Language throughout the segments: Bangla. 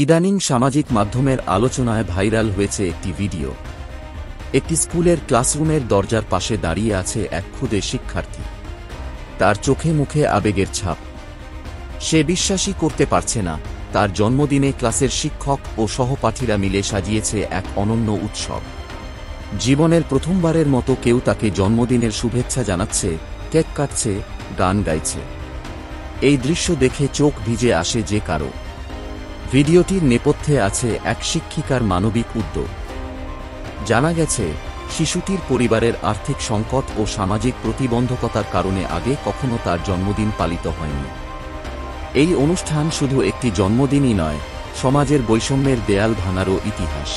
ইদানিং সামাজিক মাধ্যমের আলোচনায় ভাইরাল হয়েছে একটি ভিডিও। একটি স্কুলের ক্লাসরুমের দরজার পাশে দাঁড়িয়ে আছে এক ক্ষুদে শিক্ষার্থী। তার চোখে মুখে আবেগের ছাপ। সে বিশ্বাসই করতে পারছে না তার জন্মদিনে ক্লাসের শিক্ষক ও সহপাঠীরা মিলে সাজিয়েছে এক অনন্য উৎসব। জীবনের প্রথমবারের মতো কেউ তাকে জন্মদিনের শুভেচ্ছা জানাচ্ছে, কেক কাটছে, গান গাইছে। এই দৃশ্য দেখে চোখ ভিজে আসে যে কারো। ভিডিওটির নেপথ্যে আছে এক শিক্ষিকার মানবিক উদ্যোগ। জানা গেছে, শিশুটির পরিবারের আর্থিক সংকট ও সামাজিক প্রতিবন্ধকতার কারণে আগে কখনো তার জন্মদিন পালিত হয়নি। এই অনুষ্ঠান শুধু একটি জন্মদিনই নয়, সমাজের বৈষম্যের দেয়াল ভাঙারও ইতিহাস।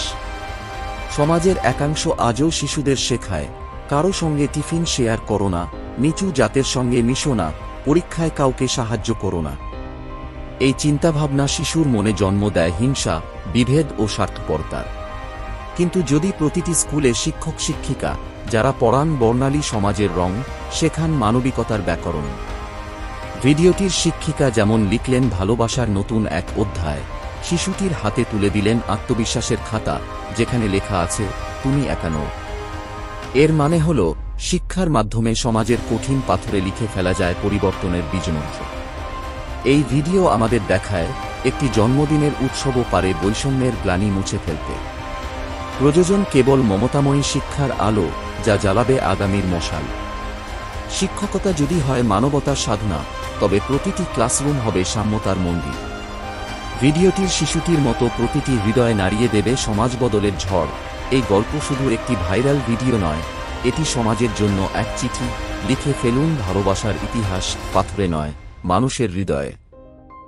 সমাজের একাংশ আজও শিশুদের শেখায়, কারো সঙ্গে টিফিন শেয়ার করো না, নিচু জাতের সঙ্গে মিশো না, পরীক্ষায় কাউকে সাহায্য করো না। এই চিন্তাভাবনা শিশুর মনে জন্ম দেয় হিংসা, বিভেদ ও স্বার্থপরতার। কিন্তু যদি প্রতিটি স্কুলে শিক্ষক শিক্ষিকা যারা পড়ান বর্ণালী সমাজের রং, শেখান মানবিকতার ব্যাকরণ। ভিডিওটির শিক্ষিকা যেমন লিখলেন ভালোবাসার নতুন এক অধ্যায়, শিশুটির হাতে তুলে দিলেন আত্মবিশ্বাসের খাতা, যেখানে লেখা আছে, তুমি একা নও। এর মানে হল, শিক্ষার মাধ্যমে সমাজের কঠিন পাথরে লিখে ফেলা যায় পরিবর্তনের বীজমন্ত্র। এই ভিডিও আমাদের দেখায়, একটি জন্মদিনের উৎসবও পারে বৈষম্যের গ্লানি মুছে ফেলতে। প্রযোজন কেবল মমতাময়ী শিক্ষার আলো, যা জ্বালাবে আগামীর মশাল। শিক্ষকতা যদি হয় মানবতার সাধনা, তবে প্রতিটি ক্লাসরুম হবে সাম্যতার মন্দির। ভিডিওটির শিশুটির মতো প্রতিটি হৃদয় নাড়িয়ে দেবে সমাজ বদলের ঝড়। এই গল্প শুধু একটি ভাইরাল ভিডিও নয়, এটি সমাজের জন্য এক চিঠি। লিখে ফেলুন ভালোবাসার ইতিহাস, পাথরে নয়, মানুষের হৃদয়ে।